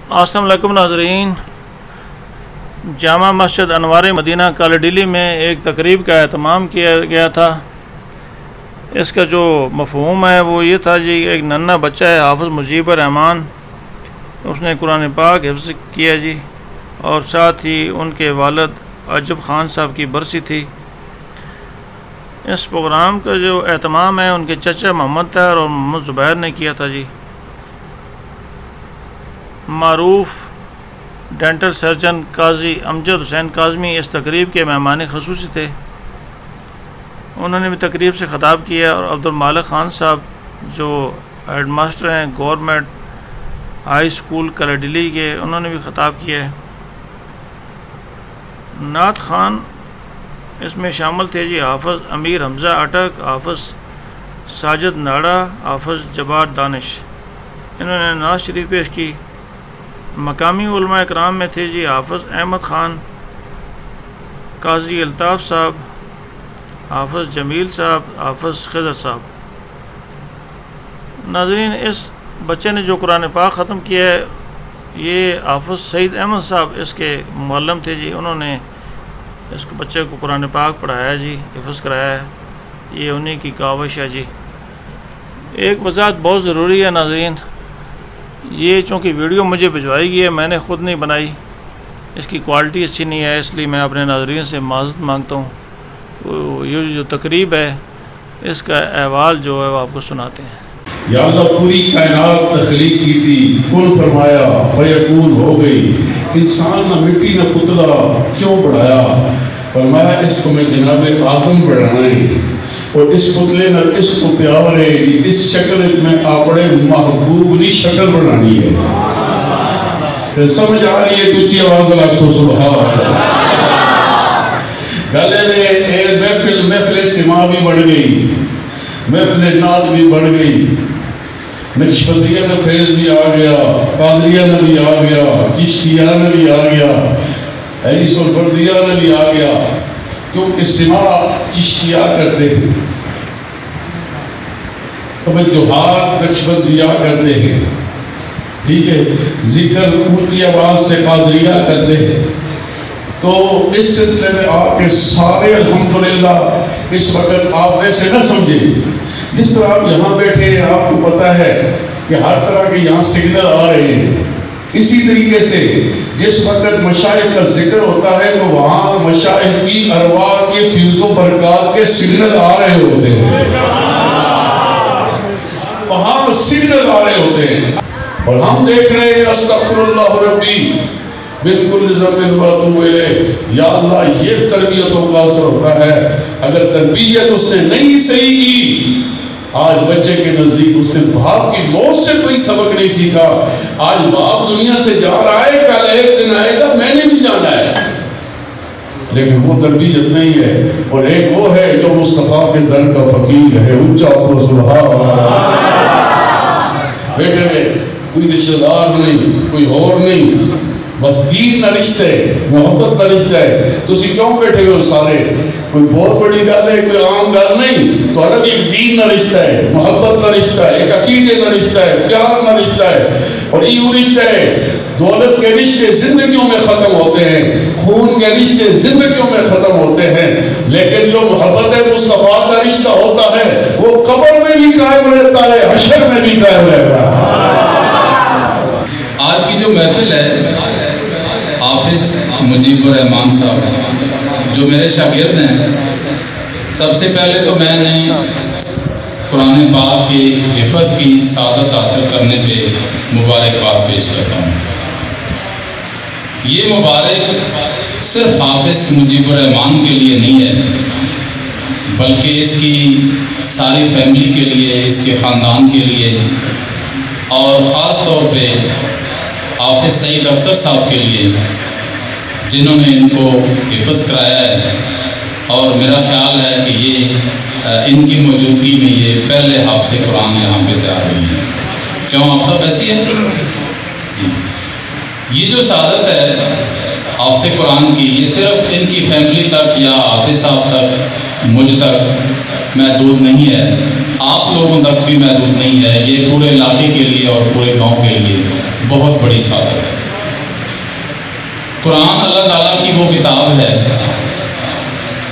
السلام علیکم ناظرین، جامع مسجد انوار مدینہ کالڈیلی میں ایک تقریب کا اہتمام کیا گیا تھا۔ اس کا جو مفہوم ہے وہ یہ تھا جی، ایک ننھا بچہ ہے حافظ مجیب الرحمان، اس نے قرآن پاک حفظ کیا جی، اور ساتھ ہی ان کے والد عجب خان صاحب کی برسی تھی۔ اس پروگرام کا جو اہتمام ہے ان کے چچا محمد طاہر اور محمد زبیر نے کیا تھا جی۔ معروف ڈینٹل سرجن قاضی امجد حسین کاظمی اس تقریب کے مہمان خصوصی تھے۔ انہوں نے بھی تقریب سے خطاب کیا، اور عبد المالک خان صاحب جو ہیڈ ماسٹر ہیں گورنمنٹ ہائی اسکول کالڈیلی کے، انہوں نے بھی خطاب کیا ہے۔ نعت خان اس میں شامل تھے جی، حافظ امیر حمزہ اٹک، حافظ ساجد ناڑا، حافظ جبار دانش، انہوں نے نعت شریف پیش کی۔ مقامی علماء اکرام میں تھے جی، حافظ احمد خان، قاضی الطاف صاحب، حافظ جمیل صاحب، حافظ خضر صاحب۔ ناظرین، اس بچے نے جو قرآن پاک ختم کیا ہے، یہ حافظ سعید احمد صاحب اس کے معلم تھے جی، انہوں نے اس کو بچے کو قرآن پاک پڑھایا جی، حفظ کرایا ہے، یہ انہی کی کاوش ہے جی۔ ایک وضاحت بہت ضروری ہے ناظرین، یہ چونکہ ویڈیو مجھے بھجوائی گئی ہے، میں نے خود نہیں بنائی، اس کی کوالٹی اچھی نہیں ہے، اس لیے میں اپنے ناظرین سے معذرت مانگتا ہوں۔ یہ جو تقریب ہے اس کا احوال جو ہے وہ آپ کو سناتے ہیں۔ یا اللہ، پوری کائنات تخلیق کی تھی، کن فرمایا فیکون ہو گئی، انسان نہ مٹی نہ پتلا کیوں بڑھایا، فرمایا اس کو میں جناب آدم بڑھانا ہے، اور اس پتلے نہ اس کو پیار ہے، اس شکل میں آپڑے محبوب نہیں شکل بڑھانی ہے۔ سمجھ آ رہی ہے؟ کچھ آواز اللہ کو سبحان گلے میں محفل سما بھی بڑھ گئی، محفل نعت بھی بڑھ گئی، نقشبندیہ میں فیض بھی آ گیا، قادریہ میں بھی آ گیا، چشتیہ میں بھی آ گیا، حدیث الفردیہ میں بھی آ گیا، کیونکہ سما چشتیہ کرتے ہیں، توجہات نقشبندیہ کرتے ہیں، ٹھیک ہے، ذکر اونچی آواز سے قادریہ کرتے ہیں۔ تو اس سلسلے میں آپ کے سارے الحمدللہ اس وقت آپ ویسے نہ سمجھیں، جس طرح آپ یہاں بیٹھے ہیں آپ کو پتا ہے کہ ہر طرح کے یہاں سگنل آ رہے ہیں، اسی طریقے سے جس وقت مشائخ کا ذکر ہوتا ہے تو وہاں مشائخ کی ارواح کے فیوز و برکات کے سگنل آ رہے ہوتے ہیں، وہاں سگنل آ رہے ہوتے ہیں، اور ہم دیکھ رہے ہیں استغفر اللہ ربی بالکل ذنب واتوب الیہ۔ یا اللہ، یہ تربیتوں کا اثر ہوتا ہے، اگر تربیت اس نے نہیں صحیح کی، آج بچے کے نزدیک اس نے باپ کی موت سے کوئی سبق نہیں سیکھا، آج باپ دنیا سے جا رہا ہے، کل ایک دن آئے گا میں نے بھی جانا ہے، لیکن وہ تربیت نہیں ہے۔ اور ایک وہ ہے جو مصطفیٰ کے در کا فقیر ہے، اونچا اپنا سبحان بیٹھے ہوئے، کوئی رشتہ دار نہیں، کوئی اور نہیں، بس دین نہ رشتہ ہے، محبت نہ رشتہ ہے۔ تو اسی کیوں بیٹھے ہوئے سارے؟ کوئی بہت بڑی گل ہے، کوئی عام گل نہیں، تو اگر ایک دین نہ رشتہ ہے، محبت نہ رشتہ ہے، ایک عقیدے نہ رشتہ ہے، پیار نہ رشتہ ہے، اور یہ رشتہ ہے۔ دولت کے رشتے زندگیوں میں ختم ہوتے ہیں، خون کے رشتے زندگیوں میں ختم ہوتے ہیں، لیکن جو محبت مصطفیٰ کا رشتہ ہوتا ہے وہ قبر میں بھی قائم رہتا ہے، حشر میں بھی قائم رہتا ہے۔ آج کی جو محفل ہے، حافظ مجیب الرحمان صاحب جو میرے شاگرد ہیں، سب سے پہلے تو میں نے قرآن پاک کے حفظ کی سعادت حاصل کرنے پہ مبارکباد پیش کرتا ہوں۔ یہ مبارک صرف حافظ مجیب الرحمان کے لیے نہیں ہے، بلکہ اس کی ساری فیملی کے لیے، اس کے خاندان کے لیے، اور خاص طور پہ حافظ سعید افضل صاحب کے لیے جنہوں نے ان کو حفظ کرایا ہے، اور میرا خیال ہے کہ یہ ان کی موجودگی میں یہ پہلے حافظ قرآن یہاں پہ تیار ہوئی ہے۔ کیوں آپ سب ایسی ہے؟ جی، یہ جو سعادت ہے حافظ قرآن کی، یہ صرف ان کی فیملی تک یا حافظ صاحب تک، مجھ تک محدود نہیں ہے، آپ لوگوں تک بھی محدود نہیں ہے، یہ پورے علاقے کے لیے اور پورے گاؤں کے لیے بہت بڑی سعادت ہے۔ قرآن اللہ تعالیٰ کی وہ کتاب ہے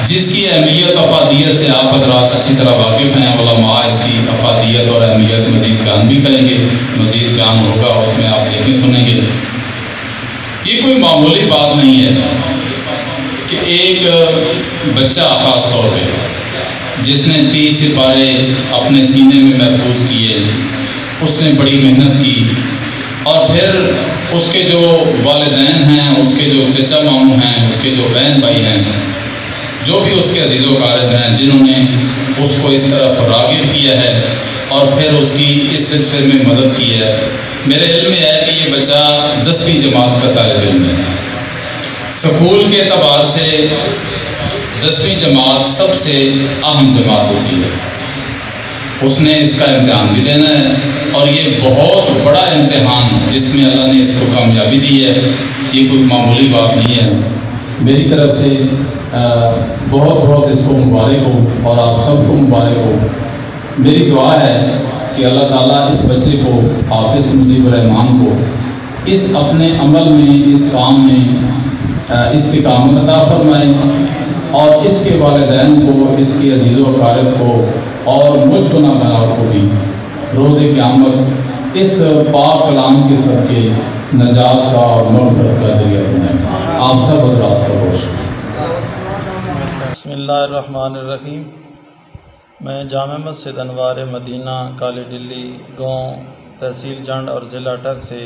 جس کی اہمیت افادیت سے آپ حضرات اچھی طرح واقف ہیں. علماء اس کی افادیت اور اہمیت مزید بیان بھی کریں گے، مزید بیان ہوگا، اس میں آپ دیکھیں سنیں گے. یہ کوئی معمولی بات نہیں ہے کہ ایک بچہ خاص طور پہ جس نے 30 سپارے اپنے سینے میں محفوظ کیے، اس نے بڑی محنت کی، اور پھر اس کے جو والدین ہیں، اس کے جو چچا ماموں ہیں، اس کے جو بہن بھائی ہیں، جو بھی اس کے عزیز و اقارب ہیں، جنہوں نے اس کو اس طرف راغب کیا ہے اور پھر اس کی اس سلسلے میں مدد کی ہے. میرے علم میں ہے کہ یہ بچہ 10ویں جماعت کا طالب علم ہے. سکول کے اعتبار سے 10ویں جماعت سب سے اہم جماعت ہوتی ہے. اس نے اس کا امتحان بھی دینا ہے، اور یہ بہت بڑا امتحان جس میں اللہ نے اس کو کامیابی دی ہے. یہ کوئی معمولی بات نہیں ہے. میری طرف سے بہت بہت اس کو مبارک ہو، اور آپ سب کو مبارک ہو. میری دعا ہے کہ اللہ تعالیٰ اس بچے کو، حافظ مجیب الرحمان کو، اس اپنے عمل میں، اس کام میں استقامت عطا فرمائے، اور اس کے والدین کو، اس کے عزیز و اقارب کو، اور مجھ گناہ گار کو بھی روز قیامت اس پاک کلام کے صدقے نجات کا اور مغفرت کا ذریعہ بنائے. آپ سب حضرات کا بہت شکریہ. بسم اللہ الرحمن الرحیم. میں جامع مسجد انوار مدینہ، کالی ڈلی، گاؤں تحصیل جنڈ اور ضلع اٹک سے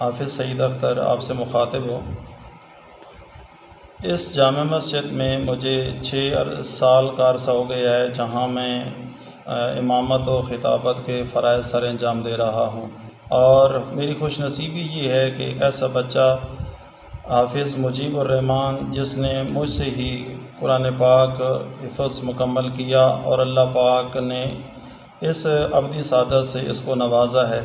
حافظ سعید اختر آپ سے مخاطب ہوں. اس جامع مسجد میں مجھے 6 سال کا عرصہ ہو گیا ہے، جہاں میں امامت و خطابت کے فرائض سر انجام دے رہا ہوں. اور میری خوش نصیبی یہ ہے کہ ایک ایسا بچہ حافظ مجیب الرحمان، جس نے مجھ سے ہی قرآن پاک حفظ مکمل کیا، اور اللہ پاک نے اس ابدی سعادت سے اس کو نوازا ہے.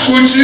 کچھ